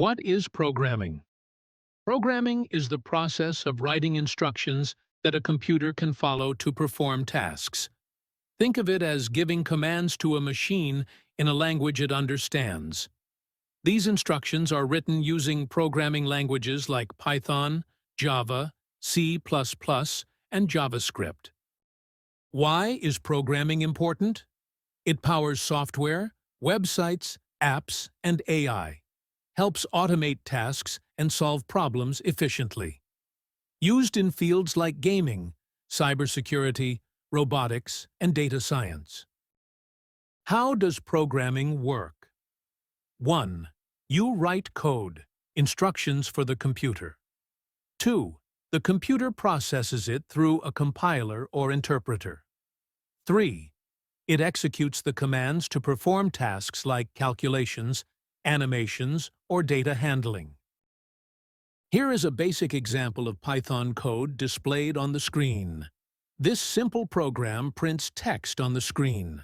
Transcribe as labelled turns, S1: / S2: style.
S1: What is programming? Programming is the process of writing instructions that a computer can follow to perform tasks. Think of it as giving commands to a machine in a language it understands. These instructions are written using programming languages like Python, Java, C++, and JavaScript. Why is programming important? It powers software, websites, apps, and AI, helps automate tasks and solve problems efficiently. Used in fields like gaming, cybersecurity, robotics, and data science. How does programming work? 1. You write code, instructions for the computer. 2. The computer processes it through a compiler or interpreter. 3. It executes the commands to perform tasks like calculations, animations, or data handling. Here is a basic example of Python code displayed on the screen. This simple program prints text on the screen.